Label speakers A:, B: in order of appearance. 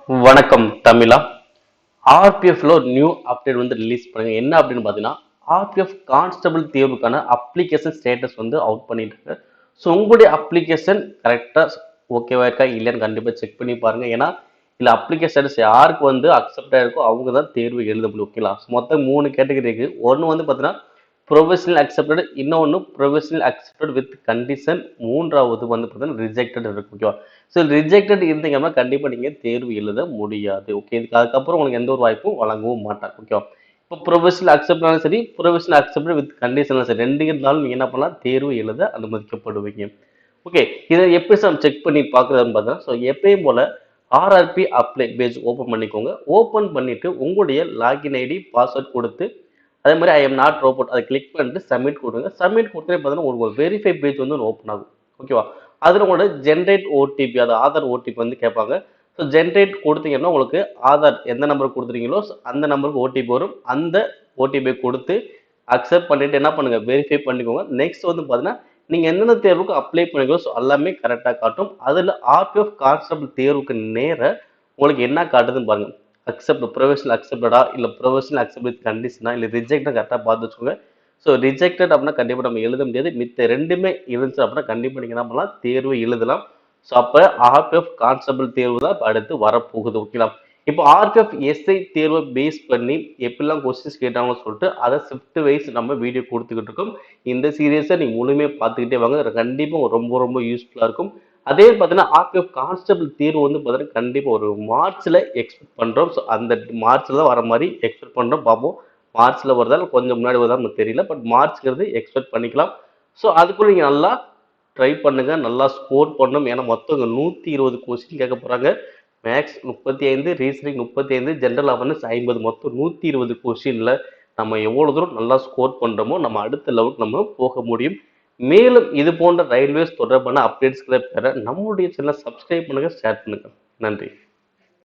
A: வணக்கம் தமிழா. ஆர்பிஎஃப்ல ஒரு new update வந்து ரிலீஸ் பண்ணுங்க. என்ன அப்படின்னு பார்த்தீங்கன்னா, ஆர்பிஎஃப் கான்ஸ்டபிள் தேர்வுக்கான அப்ளிகேஷன் ஸ்டேட்டஸ் வந்து அவுட் பண்ணிட்டாங்க. ஸோ உங்களுடைய அப்ளிகேஷன் கரெக்டாக ஓகேவா இருக்கா இல்லையான்னு கண்டிப்பாக செக் பண்ணி பாருங்க. ஏன்னா இல்லை அப்ளிகேஷன் ஸ்டேட்டஸ் யாருக்கு வந்து அக்செப்ட் ஆயிருக்கோ அவங்க தான் தேர்வு எழுத முடியும். ஓகேங்களா? மொத்தம் 3 கேட்டகரி இருக்கு. ஒன்று வந்து பார்த்தீங்கன்னா ப்ரொவிஷனல் அக்செப்டட், இன்னொன்று ப்ரொவிஷனல் அக்செப்டட் வித் கண்டிஷன், மூன்றாவது வந்து பார்த்தீங்கன்னா ரிஜெக்டட் இருக்கு. ஓகேவா? ஸோ ரிஜெக்டட் இருந்தீங்கன்னா கண்டிப்பாக நீங்கள் தேர்வு எழுத முடியாது. ஓகே, இதுக்கு அதுக்கப்புறம் உங்களுக்கு எந்த ஒரு வாய்ப்பும் வழங்கவும் மாட்டாங்க. ஓகேவா? இப்போ ப்ரொவிஷனல் அக்செப்ட்னாலும் சரி, ப்ரொவிஷனல் அக்செப்டட் வித் கண்டிஷனாலும் சரி, ரெண்டு இருந்தாலும் நீங்கள் என்ன பண்ணலாம், தேர்வு எழுத அனுமதிக்கப்படுவீங்க. ஓகே, இதை எப்படி நம்ம செக் பண்ணி பார்க்குறதுன்னு பார்த்தா, ஸோ எப்பயும் போல ஆர்ஆர்பி அப்ளை பேஜ் ஓப்பன் பண்ணிக்கோங்க. ஓப்பன் பண்ணிட்டு உங்களுடைய லாகின் ஐடி பாஸ்வேர்ட் கொடுத்து அதே மாதிரி ஐ எம் நாட் ரோபோட் அதை கிளிக் பண்ணிட்டு சப்மிட் கொடுங்க. சப்மிட் கொடுத்தே பார்த்தீங்கன்னா உங்களுக்கு ஒரு வெரிஃபை பேஜ் வந்து ஓப்பன் ஆகும். ஓகேவா? அதில் உங்களோட ஜென்ரேட் ஓடிபி, அது ஆதார் ஓடிபி வந்து கேட்பாங்க. ஸோ ஜென்ரேட் கொடுத்தீங்கன்னா உங்களுக்கு ஆதார் எந்த நம்பருக்கு கொடுத்துறீங்களோ அந்த நம்பருக்கு ஓடிபி வரும். அந்த ஓடிபி கொடுத்து அக்செப்ட் பண்ணிட்டு என்ன பண்ணுங்க, வெரிஃபை பண்ணிக்கோங்க. நெக்ஸ்ட் வந்து பார்த்தீங்கன்னா நீங்கள் எந்தெந்த தேர்வுக்கு அப்ளை பண்ணிக்கோ ஸோ எல்லாமே கரெக்டாக காட்டும். அதில் ஆர்பிஎஃப் கான்ஸ்டபிள் தேர்வுக்கு நேர உங்களுக்கு என்ன காட்டுதுன்னு பாருங்க. அக்செப்ட் ப்ரொவிஷனல் அக்செப்டடா இல்லை ப்ரொவிஷனல் அக்செப்ட் வித் கண்டிஷனா இல்லை ரிஜெக்டாக கரெக்டாக பார்த்து வச்சுக்கோங்க. ஸோ ரிஜெக்டட் அப்படின்னா கண்டிப்பாக நம்ம எழுத முடியாது. மித்த ரெண்டுமே இருந்துச்சு அப்படின்னா கண்டிப்பாக நீங்கள் என்ன பண்ணலாம், தேர்வு எழுதலாம். ஸோ அப்போ ஆர்பிஎஃப் கான்ஸ்டபிள் தேர்வு தான் இப்போ அடுத்து வரப்போகுது. ஓகேங்களா? இப்போ ஆர்பிஎஃப் எஸ்ஐ தேர்வை பேஸ் பண்ணி எப்படிலாம் கொஸ்டின்ஸ் கேட்டாங்கன்னு சொல்லிட்டு அதை ஷிஃப்ட் வைஸ் நம்ம வீடியோ கொடுத்துக்கிட்டு இருக்கோம். இந்த சீரியஸை நீங்கள் முழுமையாக பார்த்துக்கிட்டே வாங்க. கண்டிப்பாக ரொம்ப ரொம்ப யூஸ்ஃபுல்லாக இருக்கும். அதே பார்த்தீங்கன்னா ஆர்பிஎஃப் கான்ஸ்டபிள் தேர்வு வந்து பார்த்தீங்கன்னா கண்டிப்பாக ஒரு மார்ச்ல எக்ஸ்பெக்ட் பண்ணுறோம். ஸோ அந்த மார்ச்ல தான் வர மாதிரி எக்ஸ்பெக்ட் பண்ணுறோம். பார்ப்போம் மார்ச்ல வருதா கொஞ்சம் முன்னாடி வருதா நமக்கு தெரியல. பட் மார்ச்ங்கிறது எக்ஸ்பெக்ட் பண்ணிக்கலாம். ஸோ அதுக்குள்ள நீங்கள் நல்லா ட்ரை பண்ணுங்க, நல்லா ஸ்கோர் பண்ணணும். ஏன்னா மொத்தம் 120 கொஸ்டின் கேட்க போறாங்க. மேக்ஸ் 35, ரீசனிங் 35, ஜென்ரல் அவேர்னஸ் 50, மொத்தம் 120 கொஸ்டின்ல நம்ம எவ்வளவு தூரம் நல்லா ஸ்கோர் பண்றோமோ நம்ம அடுத்த லெவலுக்கு நம்ம போக முடியும். மேலும் இது போன்ற ரயில்வேஸ் தொடர்பான அப்டேட்ஸ்களை பெற நம்முடைய சேனலை சப்ஸ்கிரைப் பண்ணுங்க, ஷேர் பண்ணுங்க. நன்றி.